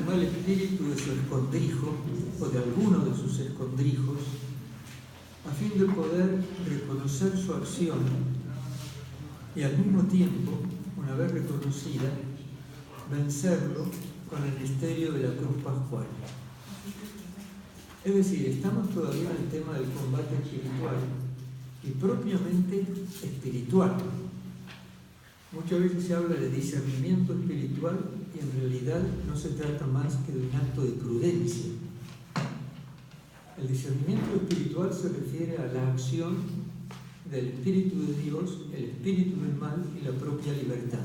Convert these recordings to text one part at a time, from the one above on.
mal espíritu de su escondrijo o de alguno de sus escondrijos, a fin de poder reconocer su acción y al mismo tiempo, una vez reconocida, vencerlo con el misterio de la cruz pascual. Es decir, estamos todavía en el tema del combate espiritual y propiamente espiritual. Muchas veces se habla de discernimiento espiritual y en realidad no se trata más que de un acto de prudencia. El discernimiento espiritual se refiere a la acción del Espíritu de Dios, el espíritu del mal y la propia libertad.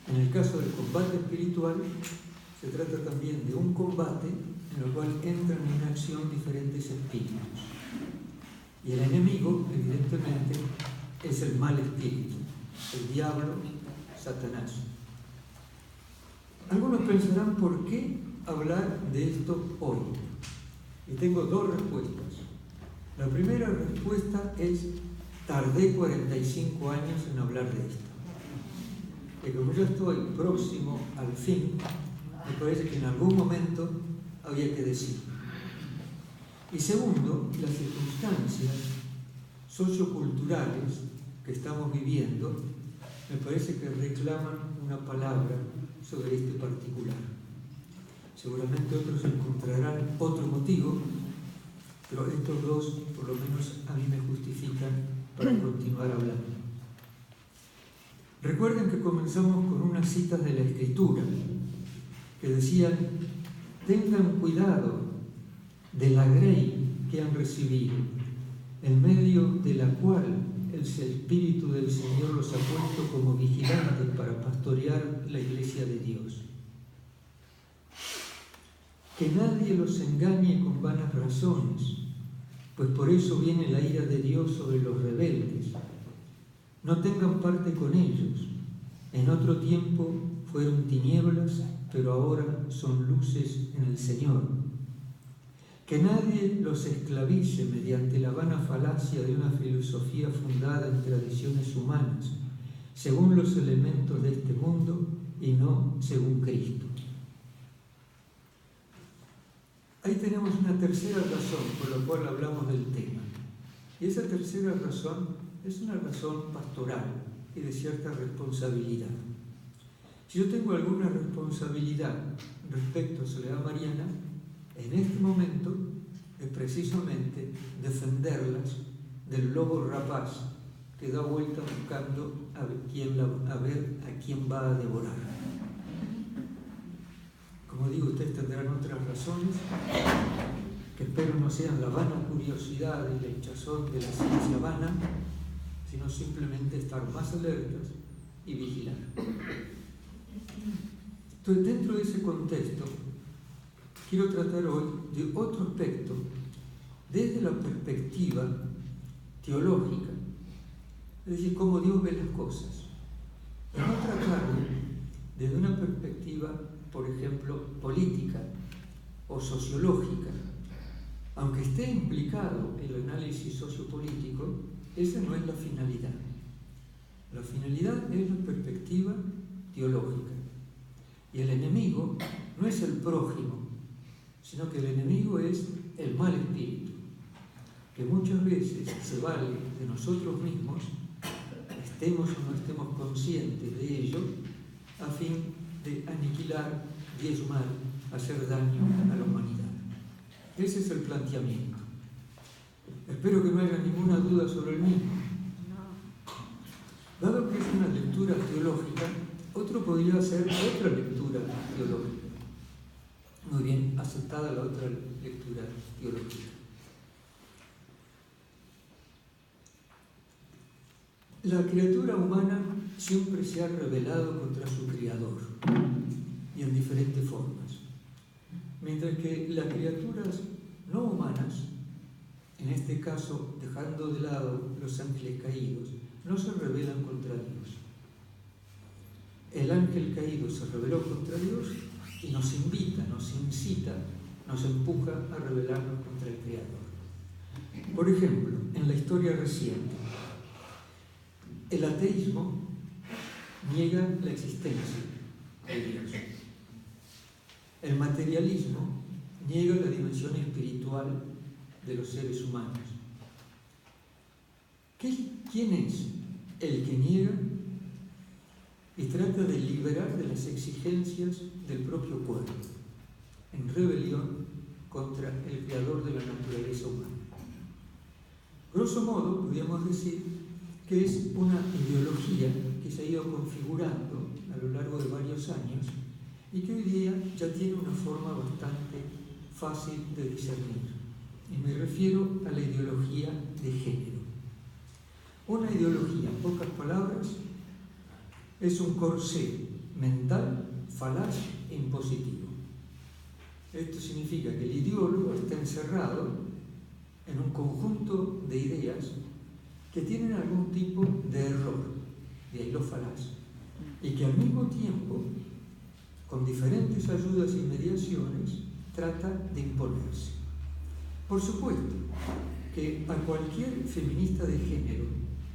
En el caso del combate espiritual, se trata también de un combate en el cual entran en acción diferentes espíritus. Y el enemigo, evidentemente, es el mal espíritu, el diablo, Satanás. Algunos pensarán, ¿por qué hablar de esto hoy? Y tengo dos respuestas. La primera respuesta es: tardé 45 años en hablar de esto. Y como yo estoy próximo al fin, me parece que en algún momento había que decirlo. Y segundo, las circunstancias socioculturales que estamos viviendo me parece que reclaman una palabra sobre este particular. Seguramente otros encontrarán otro motivo, pero estos dos, por lo menos a mí me justifican para continuar hablando. Recuerden que comenzamos con unas citas de la Escritura que decían: tengan cuidado de la grey que han recibido, en medio de la cual el Espíritu del Señor los ha puesto como vigilantes para pastorear la iglesia de Dios. Que nadie los engañe con vanas razones, pues por eso viene la ira de Dios sobre los rebeldes. No tengan parte con ellos. En otro tiempo fueron tinieblas, pero ahora son luces en el Señor. Que nadie los esclavice mediante la vana falacia de una filosofía fundada en tradiciones humanas, según los elementos de este mundo y no según Cristo. Ahí tenemos una tercera razón por la cual hablamos del tema. Y esa tercera razón es una razón pastoral y de cierta responsabilidad. Si yo tengo alguna responsabilidad respecto a Soledad Mariana, en este momento es precisamente defenderlas del lobo rapaz que da vuelta buscando a ver a quién va a devorar. Como digo, ustedes tendrán otras razones que espero no sean la vana curiosidad y la hinchazón de la ciencia vana, sino simplemente estar más alertas y vigilar. Entonces, dentro de ese contexto, quiero tratar hoy de otro aspecto desde la perspectiva teológica, es decir, cómo Dios ve las cosas. Y no tratarlo desde una perspectiva, por ejemplo, política o sociológica. Aunque esté implicado el análisis sociopolítico, esa no es la finalidad. La finalidad es la perspectiva teológica. Y el enemigo no es el prójimo, sino que el enemigo es el mal espíritu, que muchas veces se vale de nosotros mismos, estemos o no estemos conscientes de ello, a fin de aniquilar, diezmar, hacer daño a la humanidad. Ese es el planteamiento. Espero que no haya ninguna duda sobre el mismo. Dado que es una lectura teológica, otro podría hacer otra lectura teológica. Muy bien, aceptada la otra lectura teológica. La criatura humana siempre se ha rebelado contra su Creador, y en diferentes formas. Mientras que las criaturas no humanas, en este caso dejando de lado los ángeles caídos, no se rebelan contra Dios. El ángel caído se rebeló contra Dios y nos invita, nos incita, nos empuja a rebelarnos contra el Creador. Por ejemplo, en la historia reciente, el ateísmo niega la existencia de Dios. El materialismo niega la dimensión espiritual de los seres humanos. ¿Quién es el que niega y trata de liberar de las exigencias del propio cuerpo, en rebelión contra el creador de la naturaleza humana? Grosso modo, podríamos decir que es una ideología que se ha ido configurando a lo largo de varios años y que hoy día ya tiene una forma bastante fácil de discernir. Y me refiero a la ideología de género. Una ideología, en pocas palabras, es un corsé mental, falaz e impositivo. Esto significa que el ideólogo está encerrado en un conjunto de ideas que tienen algún tipo de error, de ahí lo falaz, y que al mismo tiempo, con diferentes ayudas y mediaciones, trata de imponerse. Por supuesto que a cualquier feminista de género,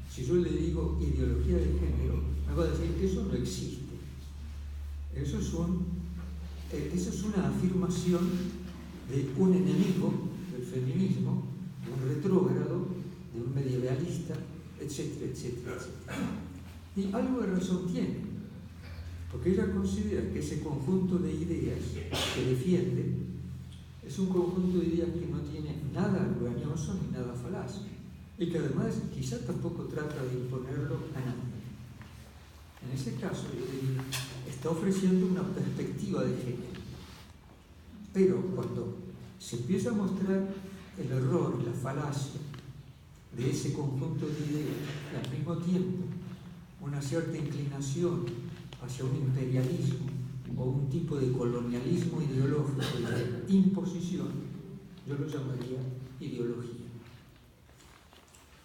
si yo le digo ideología de género, me va a decir que eso no existe. Eso es una afirmación de un enemigo del feminismo, de un retrógrado, de un medievalista, etcétera, etcétera, etcétera. Y algo de razón tiene, porque ella considera que ese conjunto de ideas que defiende es un conjunto de ideas que no tiene nada engañoso ni nada falaz, y que además quizá tampoco trata de imponerlo a nadie. En ese caso, está ofreciendo una perspectiva de género. Pero cuando se empieza a mostrar el error y la falacia de ese conjunto de ideas, y al mismo tiempo una cierta inclinación hacia un imperialismo o un tipo de colonialismo ideológico de imposición, yo lo llamaría ideología.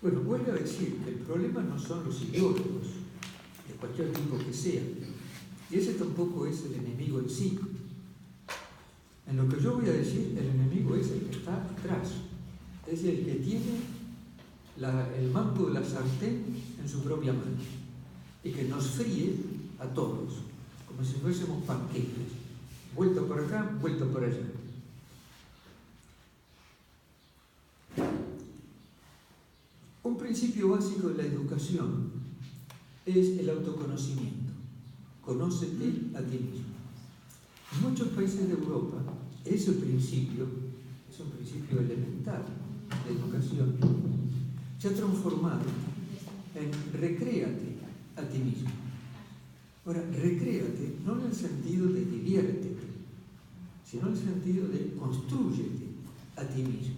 Bueno, vuelvo a decir que el problema no son los ideólogos, de cualquier tipo que sea, y ese tampoco es el enemigo en sí. En lo que yo voy a decir, el enemigo es el que está atrás, es el que tiene el mango de la sartén en su propia mano y que nos fríe a todos, como si fuésemos panqueques, vuelta por acá, vuelta por allá. Un principio básico de la educación es el autoconocimiento. Conócete a ti mismo. En muchos países de Europa, ese principio es un principio elemental de educación. Se ha transformado en recréate a ti mismo. Ahora, recréate no en el sentido de diviértete, sino en el sentido de constrúyete a ti mismo.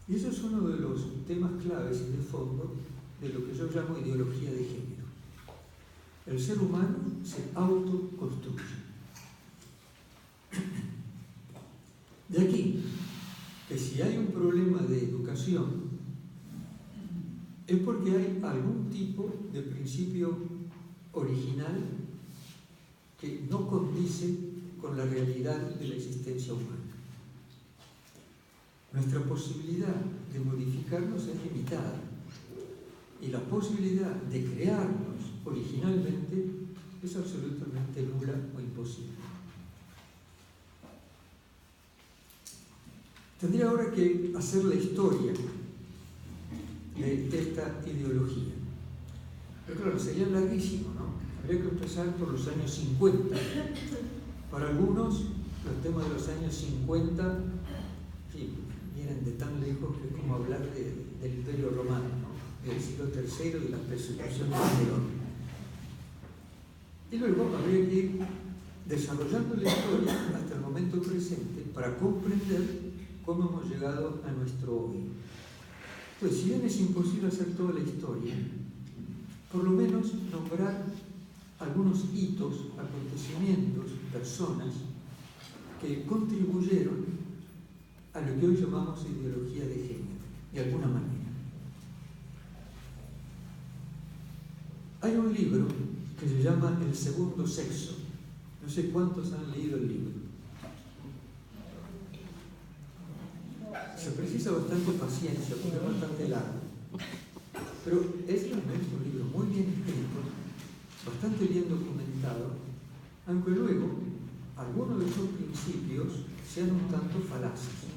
Y eso es uno de los temas claves y de fondo de lo que yo llamo ideología de género. El ser humano se autoconstruye. De aquí que si hay un problema de educación es porque hay algún tipo de principio original que no condice con la realidad de la existencia humana. Nuestra posibilidad de modificarnos es limitada y la posibilidad de crearnos originalmente es absolutamente nula o imposible. Tendría ahora que hacer la historia de esta ideología. Pero claro, sería larguísimo, ¿no? Habría que empezar por los años 50. Para algunos, los temas de los años 50 vienen de tan lejos que es como hablar del Imperio Romano, ¿no? Del siglo III y las persecuciones de Nerón. Y luego habría que ir desarrollando la historia hasta el momento presente para comprender cómo hemos llegado a nuestro hoy. Pues si bien es imposible hacer toda la historia, por lo menos nombrar algunos hitos, acontecimientos, personas que contribuyeron a lo que hoy llamamos ideología de género, de alguna manera. Hay un libro que se llama El segundo sexo. No sé cuántos han leído el libro. Se precisa bastante paciencia porque es bastante largo. Pero es realmente un libro muy bien escrito, bastante bien documentado, aunque luego algunos de esos principios sean un tanto falaces.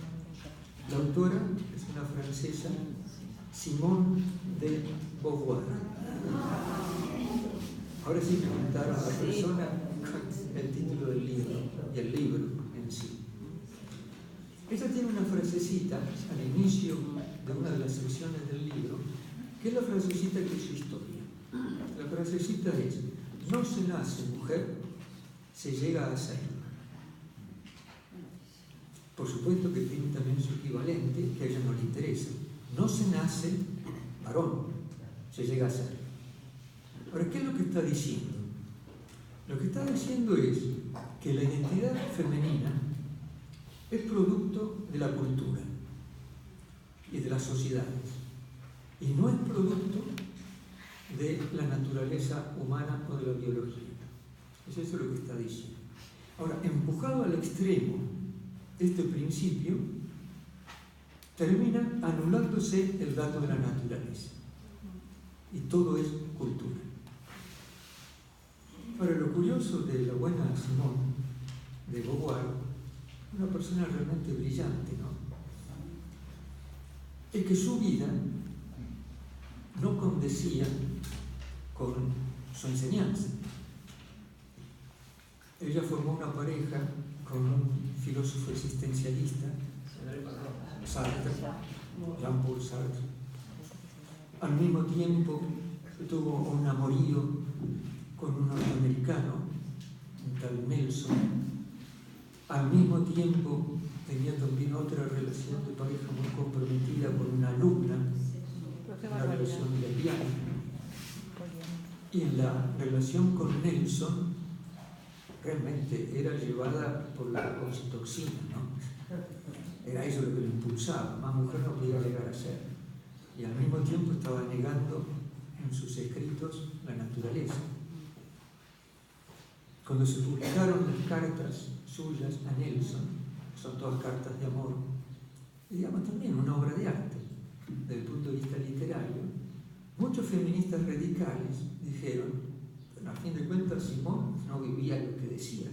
La autora es una francesa, Simone de Beauvoir. Ahora sí preguntaron a la persona el título del libro y el libro en sí. Ella tiene una frasecita al inicio de una de las secciones del libro, que es la frasecita que es su historia. La frasecita es: no se nace mujer, se llega a ser. Por supuesto que tiene también su equivalente, que a ella no le interesa. No se nace varón, se llega a ser. Ahora, ¿qué es lo que está diciendo? Lo que está diciendo es que la identidad femenina es producto de la cultura y de las sociedades, y no es producto de la naturaleza humana o de la biología. Es eso lo que está diciendo. Ahora, empujado al extremo, este principio termina anulándose el dato de la naturaleza, y todo es cultura. Ahora, lo curioso de la buena Simone de Beauvoir, una persona realmente brillante, ¿no?, es que su vida no condecía con su enseñanza. Ella formó una pareja con un filósofo existencialista, Sartre, Jean-Paul Sartre. Al mismo tiempo tuvo un amorío con un norteamericano, un tal Nelson. Al mismo tiempo tenía también otra relación de pareja muy comprometida con una alumna, una relación lesbiana. Y en la relación con Nelson realmente era llevada por la oxitoxina, ¿no? Era eso lo que lo impulsaba, más mujer no podía llegar a ser. Y al mismo tiempo estaba negando en sus escritos la naturaleza. Cuando se publicaron las cartas suyas a Nelson, son todas cartas de amor, y digamos también una obra de arte, desde el punto de vista literario, muchos feministas radicales dijeron: bueno, a fin de cuentas Simone no vivía lo que decía,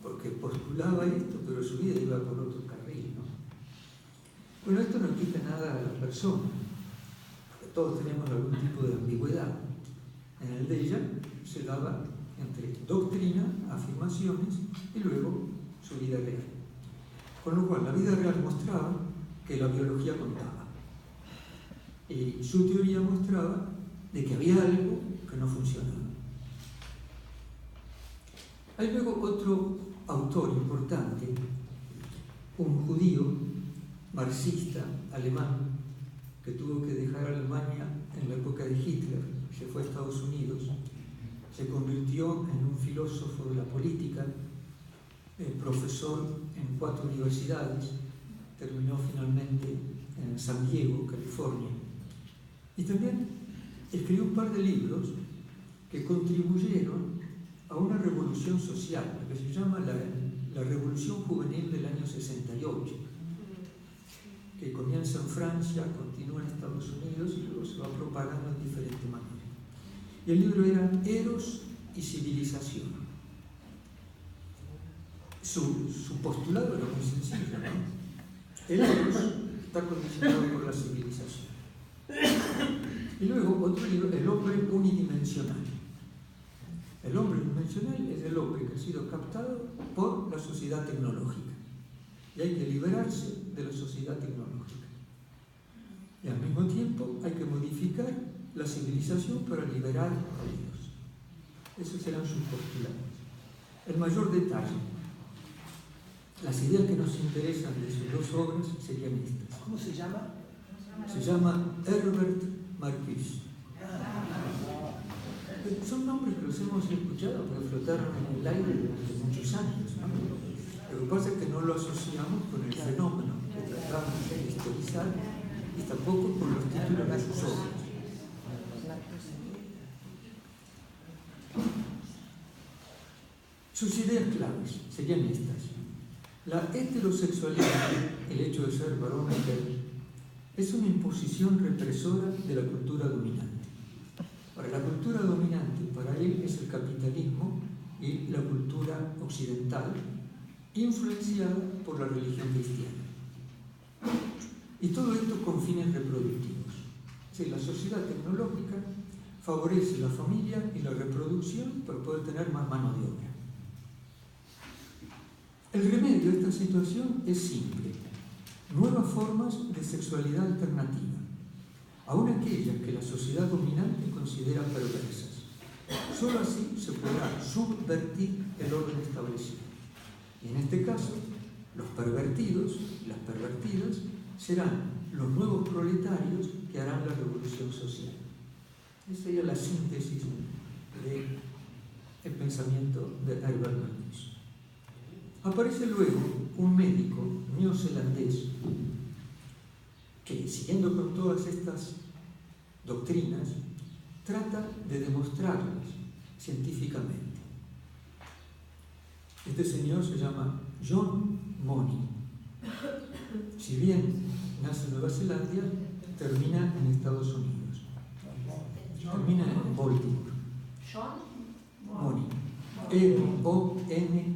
porque postulaba esto, pero su vida iba por otro carril, ¿no? Bueno, esto no quita nada a la persona, porque todos tenemos algún tipo de ambigüedad. En el de ella se daba entre doctrina, afirmaciones y luego su vida real. Con lo cual, la vida real mostraba que la biología contaba. Y su teoría mostraba de que había algo que no funcionaba. Hay luego otro autor importante, un judío marxista alemán, que tuvo que dejar Alemania en la época de Hitler, se fue a Estados Unidos, se convirtió en un filósofo de la política, profesor en 4 universidades, terminó finalmente en San Diego, California, y también escribió un par de libros que contribuyeron a una revolución social, que se llama la Revolución Juvenil del año 68, que comienza en Francia, continúa en Estados Unidos y luego se va propagando en diferentes maneras. Y el libro era Eros y Civilización. Su postulado era muy sencillo, ¿no? El Eros está condicionado por la civilización. Y luego otro libro, El hombre unidimensional. El hombre unidimensional es el hombre que ha sido captado por la sociedad tecnológica. Y hay que liberarse de la sociedad tecnológica. Y al mismo tiempo hay que modificar la civilización para liberar a Dios. Esos serán sus postulados. El mayor detalle, las ideas que nos interesan de sus 2 obras serían estas. ¿Cómo se llama? Se llama Herbert Marcuse. Son nombres que los hemos escuchado porque flotaron en el aire durante muchos años, ¿no? Lo que pasa es que no lo asociamos con el fenómeno que tratamos de historizar y tampoco con los títulos de sus obras. Sus ideas claves serían estas. La heterosexualidad, el hecho de ser varón o mujer, es una imposición represora de la cultura dominante. Ahora, la cultura dominante para él es el capitalismo y la cultura occidental, influenciada por la religión cristiana. Y todo esto con fines reproductivos. Es decir, la sociedad tecnológica favorece la familia y la reproducción para poder tener más mano de obra. El remedio a esta situación es simple: nuevas formas de sexualidad alternativa, aun aquellas que la sociedad dominante considera perversas. Solo así se podrá subvertir el orden establecido. Y en este caso, los pervertidos y las pervertidas serán los nuevos proletarios que harán la revolución social. Esa sería la síntesis del pensamiento de Herbert Marcuse. Aparece luego un médico neozelandés que, siguiendo con todas estas doctrinas, trata de demostrarlas científicamente. Este señor se llama John Money. Si bien nace en Nueva Zelanda, termina en Estados Unidos. Termina en Baltimore. Money. M-O-N-E-I.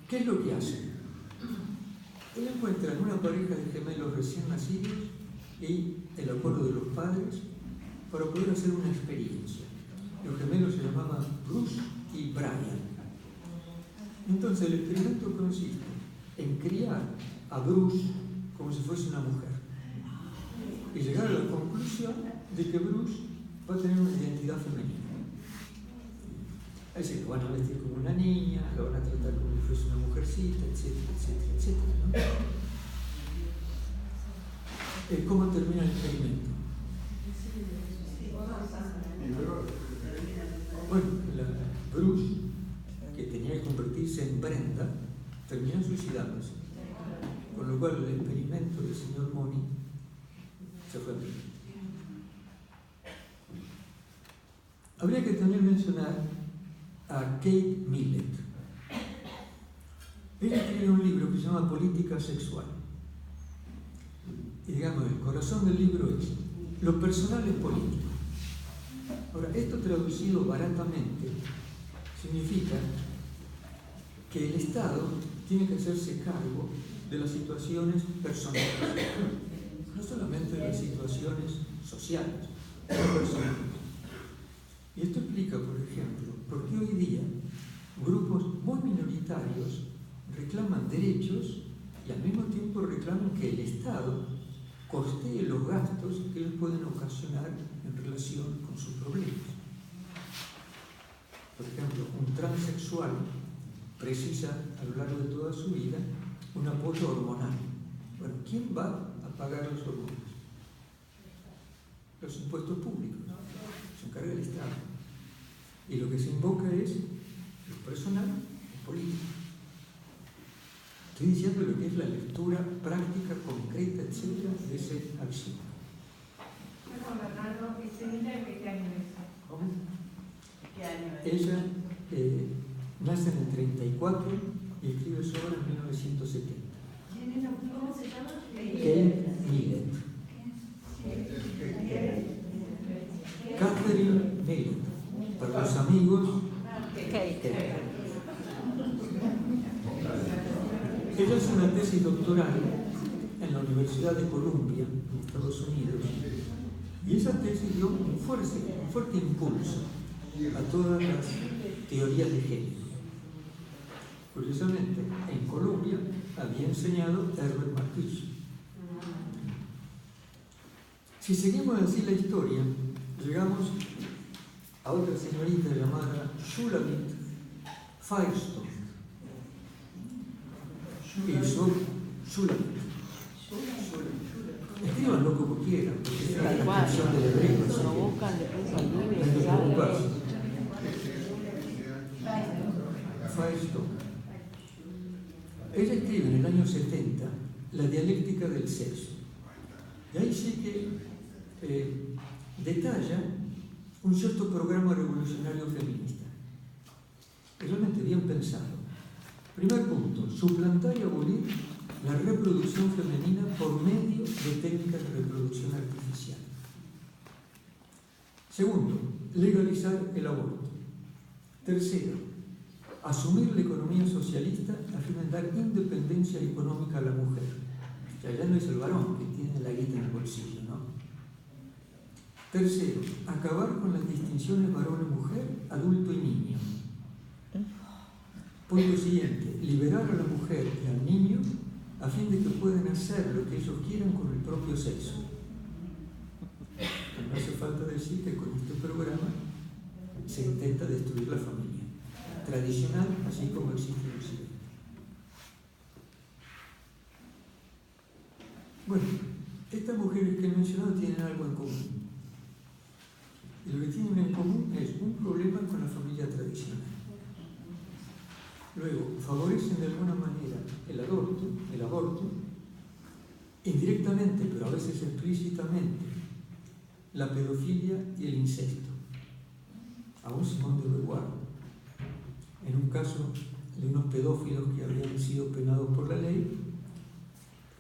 ¿Qué es lo que hace? Él encuentra en una pareja de gemelos recién nacidos y el acuerdo de los padres para poder hacer una experiencia. Los gemelos se llamaban Bruce y Brian. Entonces el experimento consiste en criar a Bruce como si fuese una mujer y llegar a la conclusión de que Bruce va a tener una identidad femenina. Es decir, lo van a vestir como una niña, lo van a tratar como si fuese una mujercita, etcétera, etcétera, etcétera, ¿no? ¿Cómo termina el experimento? Bueno, la Bruce, que tenía que convertirse en Brenda, terminó suicidándose. Con lo cual el experimento del señor Money se fue a pique. Habría que también mencionar a Kate Millett. Ella escribe un libro que se llama Política Sexual. Y digamos, el corazón del libro es: lo personal es político. Ahora, esto traducido baratamente significa que el Estado tiene que hacerse cargo de las situaciones personales, no solamente de las situaciones sociales, sino personales. Y esto explica, por ejemplo, por qué hoy día grupos muy minoritarios reclaman derechos y al mismo tiempo reclaman que el Estado costee los gastos que ellos pueden ocasionar en relación con sus problemas. Por ejemplo, un transexual precisa a lo largo de toda su vida un apoyo hormonal. Bueno, ¿quién va a pagar los hormonas? Los impuestos públicos. Se encarga el Estado. Y lo que se invoca es lo personal y político. Estoy diciendo lo que es la lectura práctica, concreta, etcétera, de ese axioma. ¿Qué año es? ¿Cómo? ¿Qué año es? Ella nace en el 34 y escribe su obra en 1970. ¿Cómo se llama? Kate Millett. Catherine Millett. Para los amigos, Kate. Ella hace una tesis doctoral en la Universidad de Columbia, en Estados Unidos, y esa tesis dio un fuerte impulso a todas las teorías de género. Curiosamente, en Columbia había enseñado Herbert Marcuse. Si seguimos así la historia, llegamos a otra señorita llamada Shulamit Firestone. Y Shulamit. Escríbanlo como quieran, porque es la transcripción del hebreo. No hay que preocuparse. Firestone. Ella escribe en el año 70 La dialéctica del sexo. Y ahí sí que detalla un cierto programa revolucionario feminista. Realmente bien pensado. Primer punto: suplantar y abolir la reproducción femenina por medio de técnicas de reproducción artificial. Segundo, legalizar el aborto. Tercero, asumir la economía socialista a fin de dar independencia económica a la mujer. Ya no es el varón que tiene la guita en el bolsillo, ¿no? Tercero, acabar con las distinciones varón-mujer, adulto y niño. Punto siguiente, liberar a la mujer y al niño a fin de que puedan hacer lo que ellos quieran con el propio sexo. No hace falta decir que con este programa se intenta destruir la familia tradicional, así como existe en Occidente. Bueno, estas mujeres que he mencionado tienen algo en común. Y lo que tienen en común es un problema con la familia tradicional. Luego, favorecen de alguna manera el aborto, indirectamente, pero a veces explícitamente, la pedofilia y el incesto. Aún Simone de Beauvoir, en un caso de unos pedófilos que habían sido penados por la ley,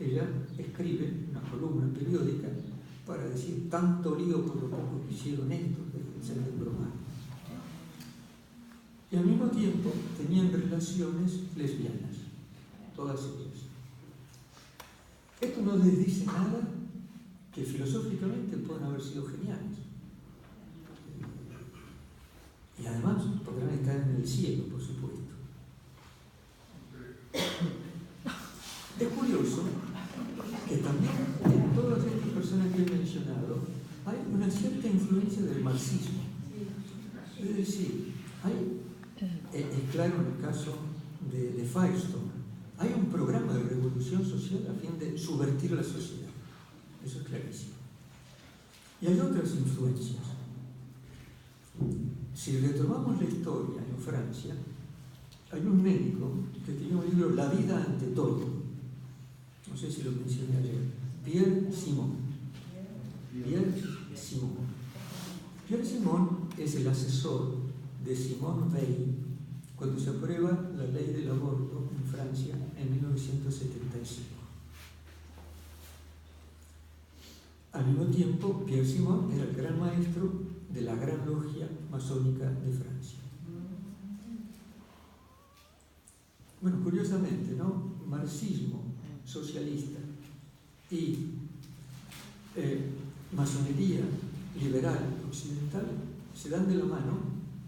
ella escribe una columna periódica para decir tanto lío por lo poco que hicieron estos, de ser de broma. Y al mismo tiempo tenían relaciones lesbianas, todas ellas. Esto no les dice nada que filosóficamente pueden haber sido geniales. Y además podrán estar en el cielo, por supuesto. Es curioso que también en todas estas personas que he mencionado hay una cierta influencia del marxismo. Es decir, es claro en el caso de Firestone, hay un programa de revolución social a fin de subvertir la sociedad. Eso es clarísimo. Y hay otras influencias. Si retomamos la historia en Francia, hay un médico que tenía un libro, La vida ante todo. No sé si lo mencioné ayer. Pierre Simon. Pierre Simon es el asesor de Simone Veil cuando se aprueba la ley del aborto en Francia en 1975. Al mismo tiempo, Pierre Simon era el gran maestro de la gran logia masónica de Francia. Bueno, curiosamente, ¿no? Marxismo socialista y masonería liberal occidental se dan de la mano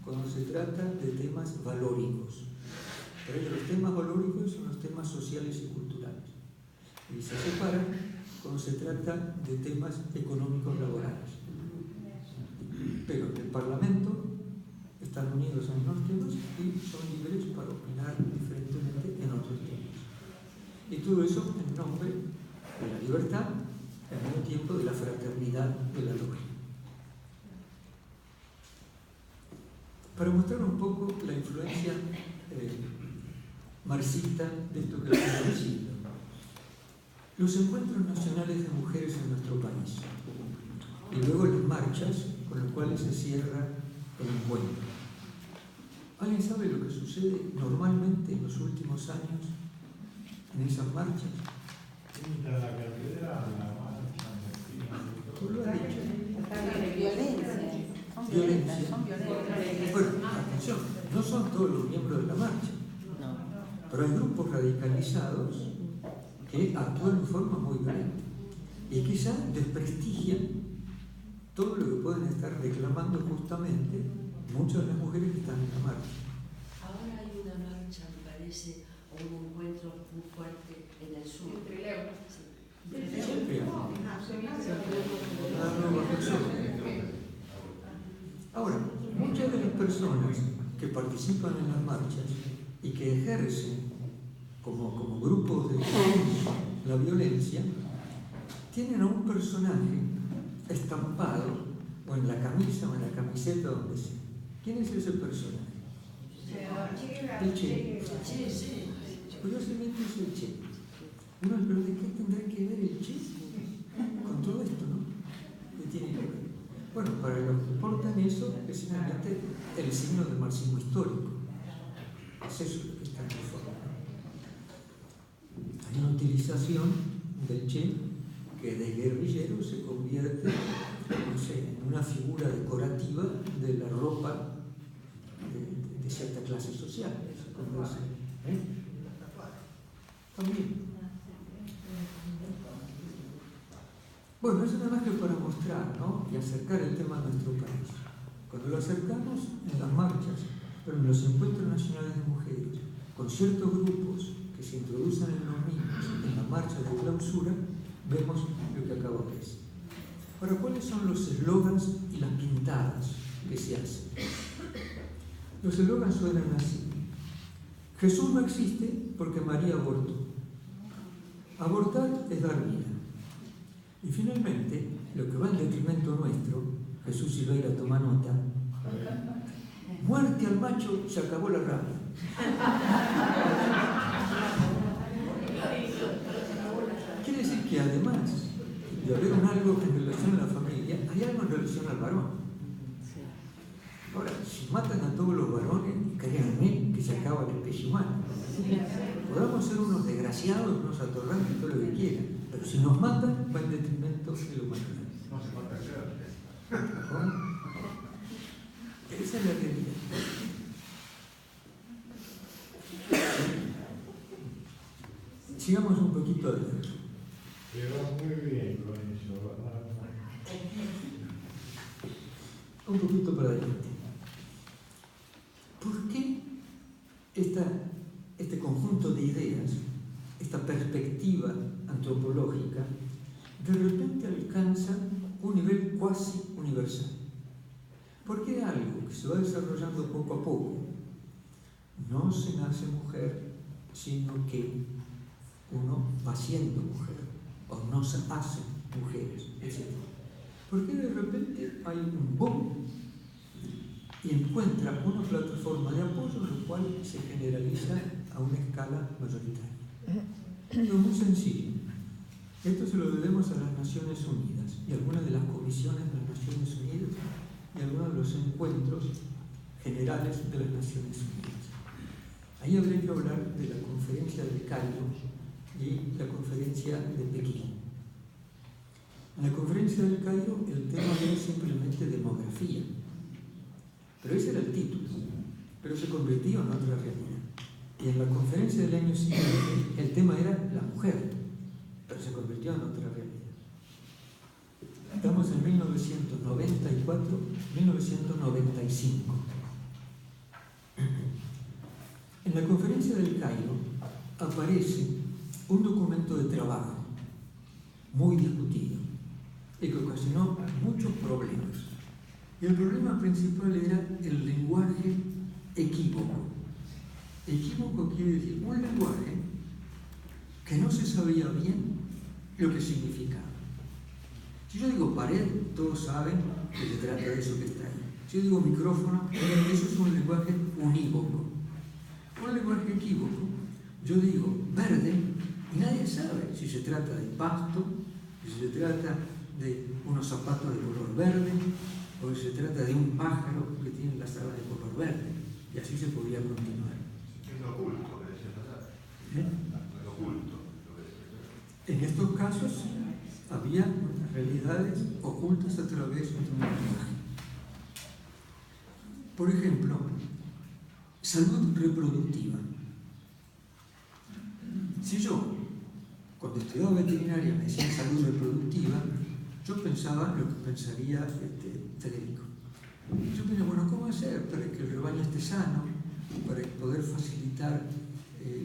cuando se trata de temas valóricos. Pero los temas valóricos son los temas sociales y culturales. Y se separan cuando se trata de temas económicos laborales. Pero en el Parlamento están unidos en unos temas y son libres para opinar diferentemente en otros temas. Y todo eso en nombre de la libertad, al mismo tiempo de la fraternidad de la logia. Para mostrar un poco la influencia marxista de esto que estoy diciendo. Los encuentros nacionales de mujeres en nuestro país y luego las marchas con las cuales se cierra el encuentro. ¿Alguien sabe lo que sucede normalmente en los últimos años en esas marchas? Tú lo has dicho. Violencia. Bueno, atención, no son todos los miembros de la marcha, pero hay grupos radicalizados que actúan de forma muy violenta y quizá desprestigian todo lo que pueden estar reclamando justamente muchas de las mujeres que están en la marcha. Ahora hay una marcha, me parece, o un encuentro muy fuerte en el sur. Siempre hay. Ahora, muchas de las personas que participan en las marchas y que ejercen como grupos de la violencia, tienen a un personaje estampado o en la camisa o en la camiseta, donde sea. ¿Quién es ese personaje? El Che. Curiosamente es el Che. Uno le pregunta, ¿qué tendrá que ver el Che con todo esto, no? ¿Qué tiene que ver? Bueno, para los que portan eso, es simplemente el signo del marxismo histórico. Es eso lo que está en el fondo. Hay una utilización del Che que de guerrillero se convierte no sé, en una figura decorativa de la ropa de cierta clase social. También. Bueno, eso nada más que para mostrar, ¿no? Y acercar el tema a nuestro país. Cuando lo acercamos en las marchas, pero en los encuentros nacionales de mujeres, con ciertos grupos que se introducen en los mismos, en la marcha de clausura, vemos lo que acabo de decir. Ahora, ¿cuáles son los eslogans y las pintadas que se hacen? Los eslogans suenan así. Jesús no existe porque María abortó. Abortar es dar vida. Y finalmente, lo que va en detrimento nuestro, Jesús Silveira toma nota, muerte al macho, se acabó la rabia. Quiere decir que además de haber algo en relación a la familia, hay algo en relación al varón. Ahora, si matan a todos los varones, créanme que se acaba la especie humana. Podamos ser unos desgraciados, unos atorrantes, todo lo que quieran, pero si nos matan, va en detrimento de la humanidad. No se falta hacer. Esa es la realidad. Sigamos un poquito adelante. Pero muy bien con eso. Un poquito para adelante. ¿Por qué este conjunto de ideas, esta perspectiva antropológica, de repente alcanza un nivel cuasi universal? Porque algo que se va desarrollando poco a poco, no se nace mujer, sino que uno va siendo mujer, o no se hacen mujeres, etc. Porque de repente hay un boom y encuentra una plataforma de apoyo, lo cual se generaliza a una escala mayoritaria. Es muy sencillo. Esto se lo debemos a las Naciones Unidas y a algunas de las comisiones de las Naciones Unidas y a algunos de los encuentros generales de las Naciones Unidas. Ahí habría que hablar de la conferencia del Cairo y la conferencia de Pekín. En la conferencia del Cairo el tema era simplemente demografía, pero ese era el título, pero se convirtió en otra realidad. Y en la conferencia del año siguiente el tema era la mujer, pero se convirtió en otra realidad. Estamos en 1994-1995. En la conferencia del Cairo aparece un documento de trabajo muy discutido y que ocasionó muchos problemas. Y el problema principal era el lenguaje equívoco. Equívoco quiere decir un lenguaje que no se sabía bien lo que significaba. Si yo digo pared, todos saben que se trata de eso que está ahí. Si yo digo micrófono, eso es un lenguaje unívoco. Un lenguaje equívoco, yo digo verde y nadie sabe si se trata de pasto, si se trata de unos zapatos de color verde o si se trata de un pájaro que tiene las alas de color verde. Y así se podía continuar. Es lo oculto que decía pasar. Lo oculto. En estos casos había realidades ocultas a través de un lenguaje. Por ejemplo, salud reproductiva. Si yo, cuando estudiaba veterinaria, me decían salud reproductiva, yo pensaba lo que pensaría Federico. Yo pensaba, bueno, ¿cómo hacer para que el rebaño esté sano, para poder facilitar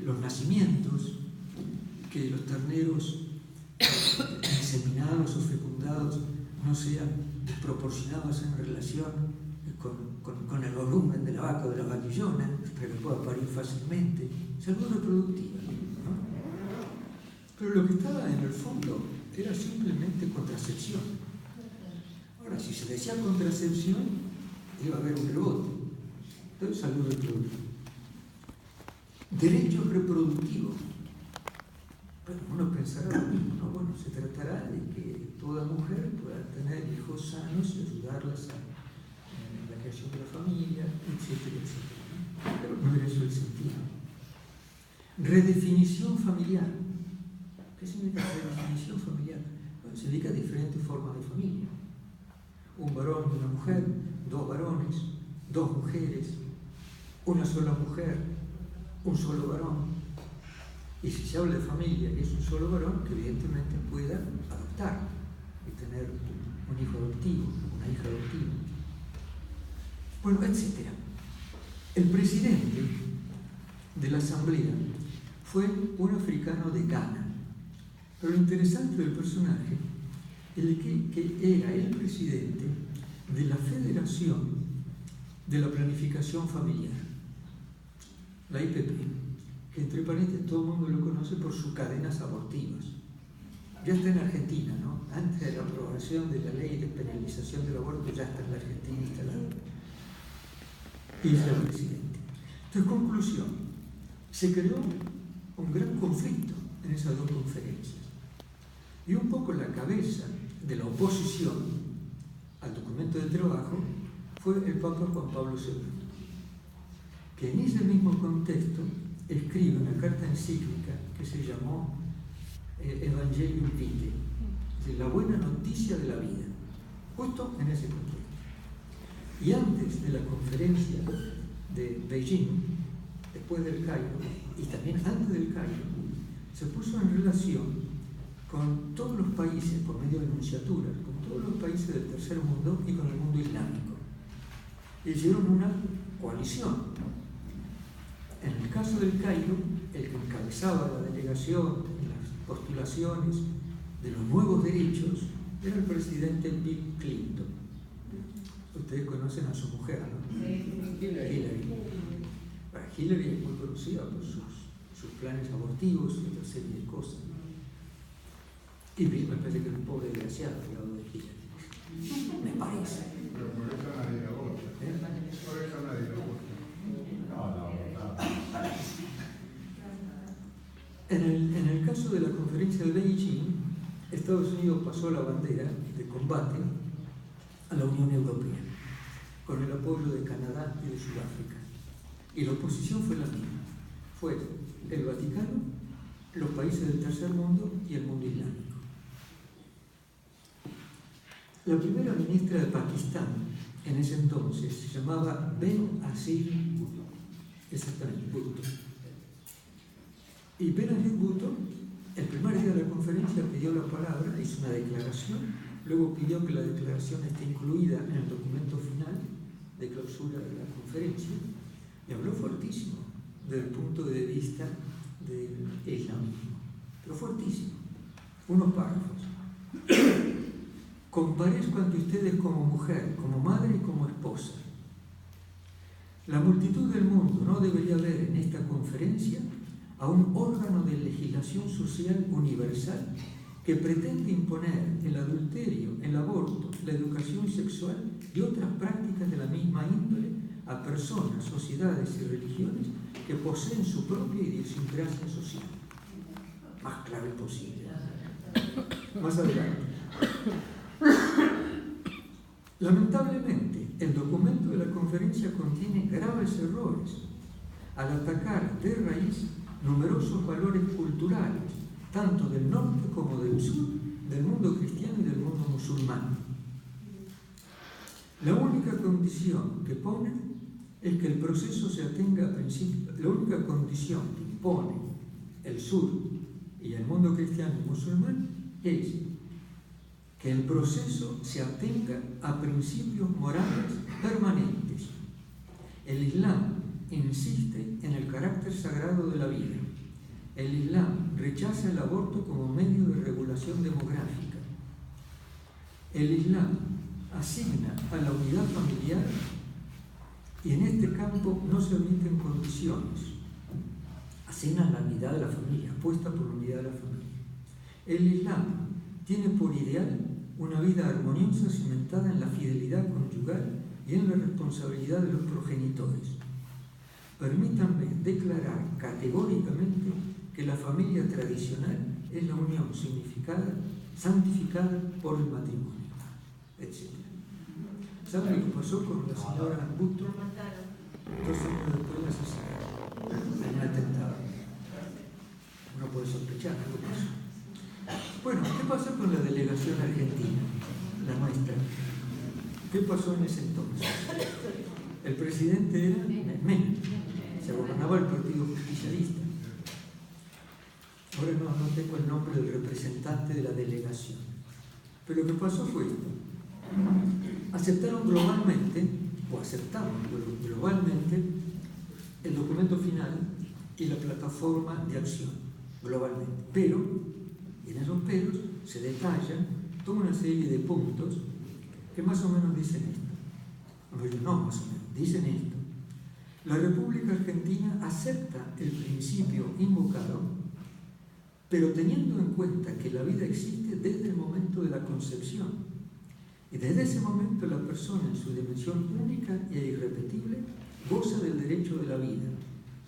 los nacimientos, que los terneros inseminados o fecundados no sean desproporcionados en relación con el volumen de la vaca o de la vaquillona, para que pueda parir fácilmente? Salud reproductiva, ¿no? Pero lo que estaba en el fondo era simplemente contracepción. Ahora, si se decía contracepción, iba a haber un rebote. Entonces, salud reproductiva. Derechos reproductivos. Bueno, uno pensará lo mismo, ¿no? Bueno, se tratará de que toda mujer pueda tener hijos sanos y ayudarlas en la creación de la familia, etcétera, etcétera, ¿no? Pero no era eso el sentido. Redefinición familiar. ¿Qué significa redefinición familiar? Bueno, significa diferentes formas de familia. un varón y una mujer, 2 varones, 2 mujeres, una sola mujer, un solo varón. Y si se habla de familia y es un solo varón, que evidentemente pueda adoptar y tener un hijo adoptivo, una hija adoptiva. Bueno, etc. El presidente de la asamblea fue un africano de Ghana. Pero lo interesante del personaje es que era el presidente de la Federación de la Planificación Familiar, la IPP, que entre paréntesis todo el mundo lo conoce por sus cadenas abortivas. Ya está en Argentina, ¿no? Antes de la aprobación de la ley de penalización del aborto, ya está en la Argentina instalada. Y es el presidente. Entonces, conclusión, se creó un gran conflicto en esas 2 conferencias. Y un poco la cabeza de la oposición al documento de trabajo fue el Papa Juan Pablo II, que en ese mismo contexto escribe una carta encíclica que se llamó Evangelium Vitae, es decir, la buena noticia de la vida, justo en ese contexto. Y antes de la conferencia de Beijing, después del Cairo, y también antes del Cairo, se puso en relación con todos los países, por medio de enunciaturas, con todos los países del tercer mundo y con el mundo islámico. Hicieron una coalición. En el caso del Cairo, el que encabezaba la delegación en las postulaciones de los nuevos derechos era el presidente Bill Clinton. Ustedes conocen a su mujer, ¿no? Hillary. Bueno, Hillary es muy conocida por sus planes abortivos y otra serie de cosas. Y Bill me parece que es un pobre desgraciado al lado de Hillary. Me parece. Pero por eso nadie lo vota. Por eso nadie lo vota. En el caso de la conferencia de Beijing, Estados Unidos pasó la bandera de combate a la Unión Europea, con el apoyo de Canadá y de Sudáfrica. Y la oposición fue la misma. Fue el Vaticano, los países del tercer mundo y el mundo islámico. La primera ministra de Pakistán en ese entonces se llamaba Benazir Bhutto. Exactamente, Bhutto. Y Benazir Bhutto, el primer día de la conferencia, pidió la palabra, hizo una declaración, luego pidió que la declaración esté incluida en el documento final de clausura de la conferencia, y habló fuertísimo desde el punto de vista del islamismo, pero fuertísimo, unos párrafos. Comparezco ante ustedes como mujer, como madre y como esposa. La multitud del mundo no debería ver en esta conferencia a un órgano de legislación social universal que pretende imponer el adulterio, el aborto, la educación sexual y otras prácticas de la misma índole a personas, sociedades y religiones que poseen su propia idiosincrasia social. Más claro imposible. Más adelante. Lamentablemente, el documento de la conferencia contiene graves errores al atacar de raíz numerosos valores culturales, tanto del norte como del sur, del mundo cristiano y del mundo musulmán. La única condición que pone es que el proceso se atenga a principios. La única condición que impone el sur y el mundo cristiano y musulmán es que el proceso se atenga a principios morales permanentes. El Islam insiste en el carácter sagrado de la vida. El Islam rechaza el aborto como medio de regulación demográfica. El Islam asigna a la unidad familiar y en este campo no se omiten condiciones. Asigna la unidad de la familia, apuesta por la unidad de la familia. El Islam tiene por ideal una vida armoniosa cimentada en la fidelidad conyugal y en la responsabilidad de los progenitores. Permítanme declarar categóricamente que la familia tradicional es la unión santificada por el matrimonio, etc. ¿Saben lo que pasó con la señora Bhutto? 2 años después la asesinaron en un atentado. Uno puede sospechar algo de eso. Bueno, ¿qué pasó con la delegación argentina, la nuestra? ¿Qué pasó en ese entonces? El presidente era Menem, se gobernaba el Partido Justicialista. Ahora no tengo el nombre del representante de la delegación. Pero lo que pasó fue esto. Aceptaron globalmente el documento final y la plataforma de acción, globalmente. Pero, en esos peros, se detalla toda una serie de puntos que más o menos dicen esto. No, más o menos, dicen esto. La República Argentina acepta el principio invocado, pero teniendo en cuenta que la vida existe desde el momento de la concepción. Y desde ese momento la persona, en su dimensión única e irrepetible, goza del derecho de la vida,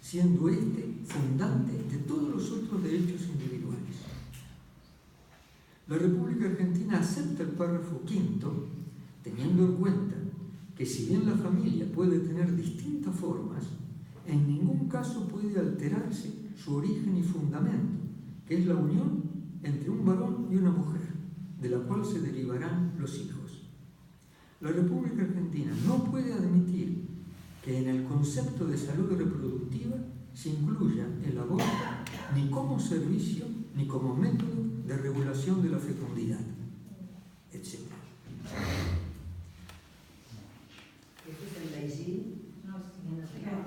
siendo este fundante de todos los otros derechos individuales. La República Argentina acepta el párrafo quinto, teniendo en cuenta que si bien la familia puede tener distintas formas, en ningún caso puede alterarse su origen y fundamento, que es la unión entre un varón y una mujer, de la cual se derivarán los hijos. La República Argentina no puede admitir que en el concepto de salud reproductiva se incluya el aborto ni como servicio ni como método de regulación de la fecundidad, etc. ¿Esto es en Beijing? No,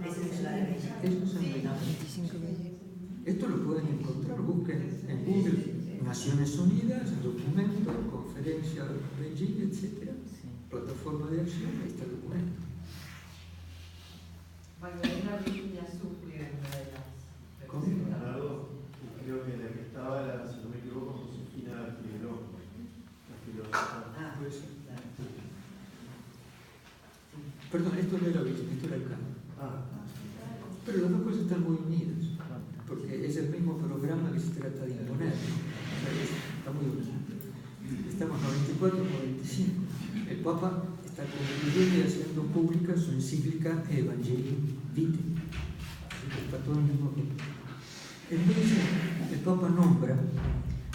Ese es el de Beijing. Eso es en Beijing. Esto lo pueden encontrar, busquen en Google Naciones Unidas, documento, conferencia de Beijing, etc. Plataforma de acción, ahí está el documento. Magdalena Virginia Sucre era una de las ¿Cómo? representadoras. Creo que la que estaba, si no me equivoco, Josefina Figueroa, la filósofa. Ah, Puede ser. claro. Perdón, esto no era Beijing, esto era el Cano. Pero las dos cosas están muy unidas, porque es el mismo programa que se trata de imponer. O sea, está muy unido. Estamos 94, 95. El Papa está concluyendo y haciendo pública su encíclica Evangelii Vitae. Está todo el mismo tiempo. Entonces, el Papa nombra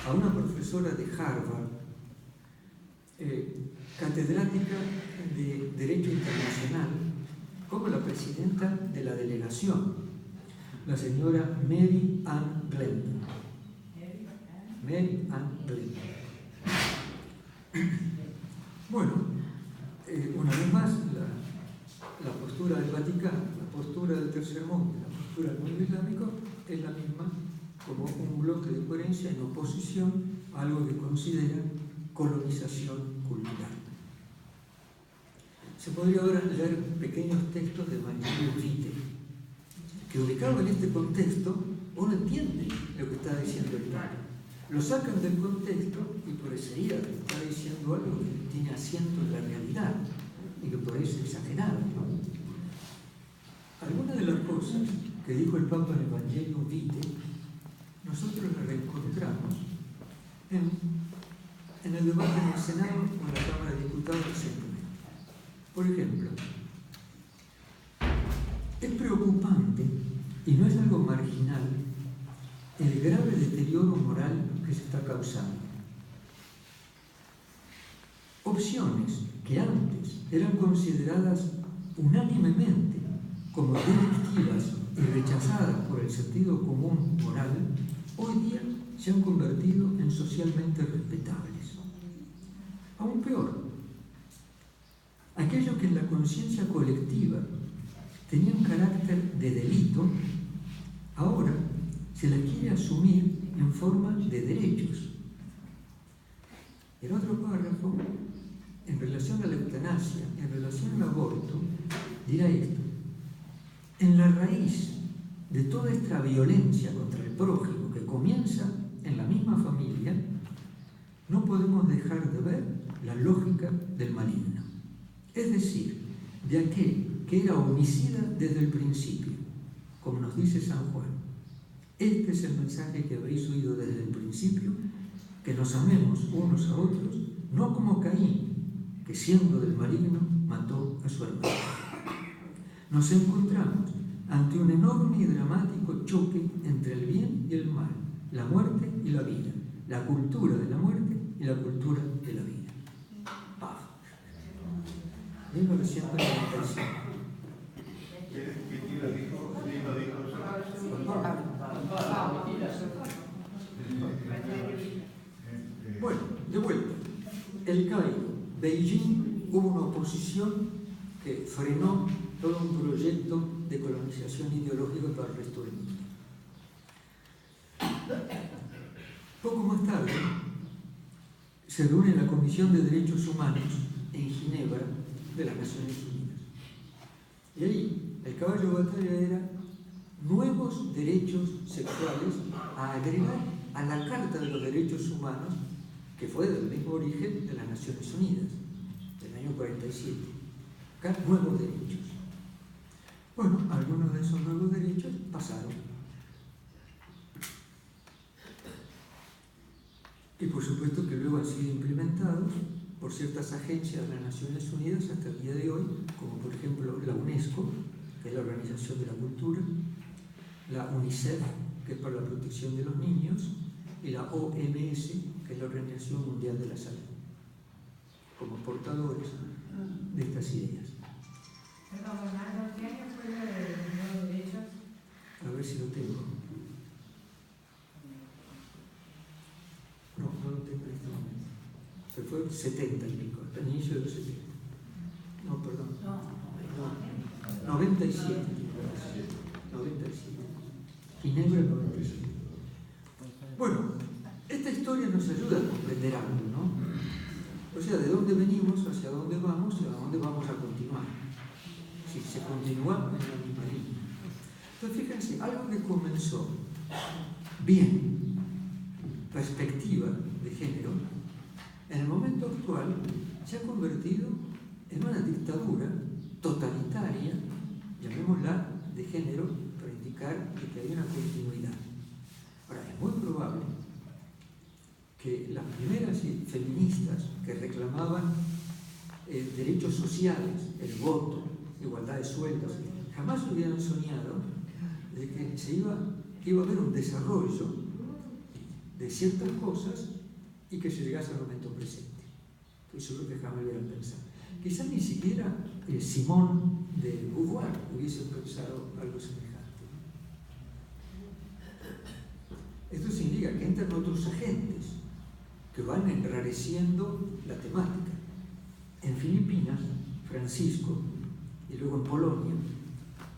a una profesora de Harvard, catedrática de Derecho Internacional, como la presidenta de la delegación, la señora Mary Ann Glenn. Mary Ann Glenn. Bueno, una vez más, la postura del Vaticano, la postura del Tercer Mundo, la postura del mundo islámico es la misma, como un bloque de coherencia en oposición a algo que considera colonización cultural. Se podría ahora leer pequeños textos de Evangelii Vitae, que ubicado en este contexto, uno entiende lo que está diciendo el Papa. Lo sacan del contexto y parecería que está diciendo algo que tiene asiento en la realidad y que parece exagerado, ¿no? Algunas de las cosas que dijo el Papa en Evangelii Vitae, nosotros las reencontramos en el debate en el Senado o en la Cámara de Diputados recientemente. Por ejemplo, es preocupante y no es algo marginal el grave deterioro moral que se está causando. Opciones que antes eran consideradas unánimemente como delictivas y rechazadas por el sentido común moral, hoy día se han convertido en socialmente respetables. Aún peor, aquello que en la conciencia colectiva tenía un carácter de delito, ahora se las quiere asumir en forma de derechos. El otro párrafo, en relación a la eutanasia, en relación al aborto, dirá esto: en la raíz de toda esta violencia contra el prójimo que comienza en la misma familia, no podemos dejar de ver la lógica del maligno, es decir, de aquel que era homicida desde el principio, como nos dice San Juan. Este es el mensaje que habéis oído desde el principio, que nos amemos unos a otros, no como Caín, que siendo del maligno mató a su hermano. Nos encontramos ante un enorme y dramático choque entre el bien y el mal, la muerte y la vida, la cultura de la muerte y la cultura de la vida. ¡Paf! 1995. ¿Qué libro dijo? ¿Quién lo dijo? Bueno, de vuelta. El Cairo, Beijing, hubo una oposición que frenó todo un proyecto de colonización ideológica para el resto del mundo. Poco más tarde, se reúne la Comisión de Derechos Humanos en Ginebra de las Naciones Unidas. Y ahí el caballo de batalla era nuevos derechos sexuales a agregar a la Carta de los Derechos Humanos, que fue del mismo origen de las Naciones Unidas, del año 47. Acá, nuevos derechos. Bueno, algunos de esos nuevos derechos pasaron. Y por supuesto que luego han sido implementados por ciertas agencias de las Naciones Unidas hasta el día de hoy, como por ejemplo la UNESCO, que es la Organización de la Cultura, la UNICEF, que es para la protección de los niños, y la OMS, que es la Organización Mundial de la Salud, como portadores de estas ideas. Perdón, Bernardo, ¿qué año fue lo de los nuevos derechos? A ver si lo tengo. No lo tengo en este momento. Pero fue 70 y pico, hasta el inicio de los 70. No, perdón. No, 97. 97. Ginebra 97. Bueno, esta historia nos ayuda a comprender algo, ¿no? O sea, de dónde venimos, hacia dónde vamos y a dónde vamos a continuar. Si se continúa en la misma línea. Entonces, fíjense, algo que comenzó bien, perspectiva de género, en el momento actual se ha convertido en una dictadura totalitaria, llamémosla de género, para indicar que hay una continuidad. Ahora, es muy probable que las primeras feministas que reclamaban derechos sociales, el voto, igualdad de sueldos, jamás hubieran soñado de que iba a haber un desarrollo de ciertas cosas y que se llegase al momento presente. Estoy seguro que jamás hubieran pensado. Quizás ni siquiera Simone de Beauvoir hubiese pensado algo semejante. Esto significa que entran otros agentes que van enrareciendo la temática. En Filipinas, Francisco, y luego en Polonia,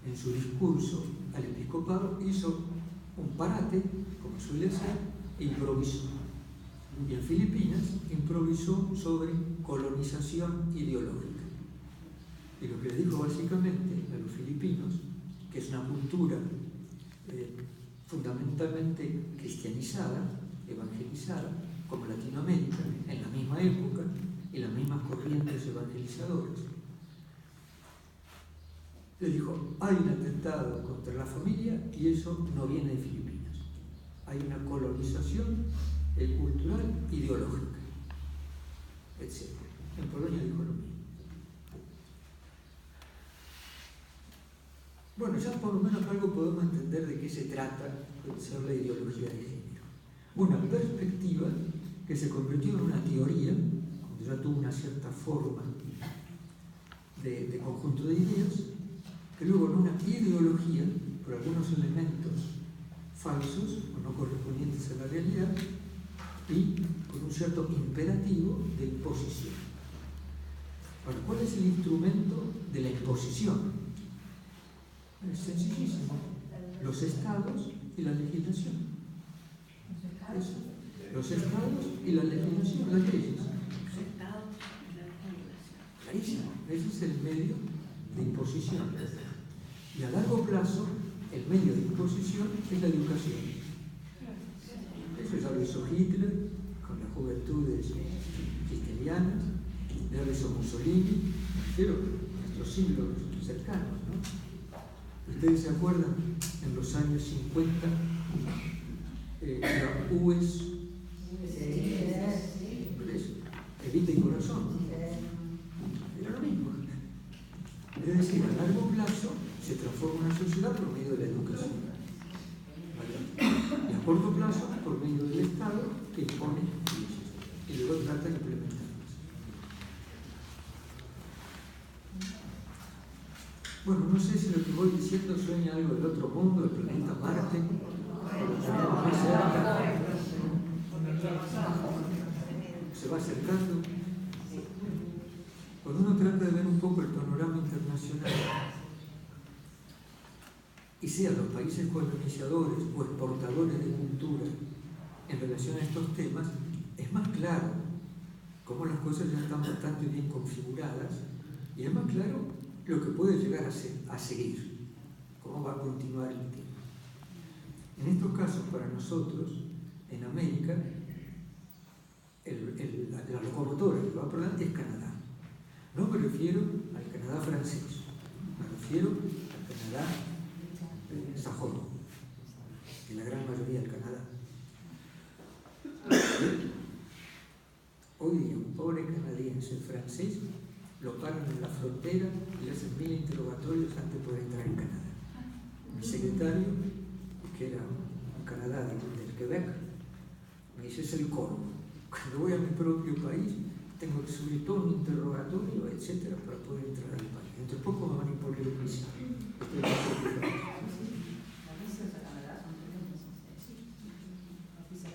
en su discurso al episcopado, hizo un parate, como suele ser, e improvisó. Y en Filipinas improvisó sobre colonización ideológica. Y lo que le dijo básicamente a los filipinos, que es una cultura fundamentalmente cristianizada, evangelizada, como Latinoamérica, en la misma época, y las mismas corrientes evangelizadoras, le dijo, hay un atentado contra la familia y eso no viene de Filipinas. Hay una colonización cultural, ideológica, etc. En Polonia dijo lo mismo. Bueno, ya por lo menos algo podemos entender de qué se trata de la ideología de género. Una perspectiva que se convirtió en una teoría, cuando ya tuvo una cierta forma de conjunto de ideas, que luego en una ideología, por algunos elementos falsos o no correspondientes a la realidad, y con un cierto imperativo de imposición. Ahora, ¿cuál es el instrumento de la imposición? Es sencillísimo. Los estados y la legislación. Eso. Los estados y la legislación, las leyes. Clarísimo. Ese es el medio de imposición. Y a largo plazo, el medio de imposición es la educación. Eso ya lo hizo Hitler con las juventudes hitlerianas, ya lo hizo Mussolini, pero nuestros siglos cercanos, ¿no? ¿Ustedes se acuerdan? En los años 50, la UES, Evita y Corazón, era lo mismo. Es decir, a largo plazo se transforma una sociedad por medio de la educación. Y a corto plazo, por medio del Estado, que impone leyes y luego trata de implementarlas. Bueno, no sé si lo que voy diciendo sueña algo del otro mundo, del planeta Marte, o lo tenemos más cerca. Se va acercando. Cuando uno trata de ver un poco el panorama internacional, y sean los países colonizadores o exportadores de cultura en relación a estos temas, es más claro cómo las cosas ya están bastante bien configuradas y es más claro lo que puede llegar a seguir, cómo va a continuar el tiempo. En estos casos, para nosotros, en América, la locomotora que va por delante es Canadá. No me refiero al Canadá francés, me refiero al Canadá sajón, en la gran mayoría del Canadá. Hoy día un pobre canadiense francés lo paran en la frontera y le hacen 1000 interrogatorios antes de poder entrar en Canadá. Mi secretario, que era un Canadá del Quebec, me dice: es el colmo. Cuando voy a mi propio país tengo que subir todo un interrogatorio, etcétera, para poder entrar al país. Dentro de poco me van a imponer el juicio.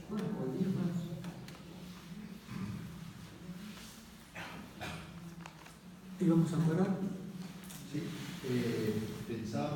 Bueno, hoy día más. ¿Y vamos a parar? Sí, pensaba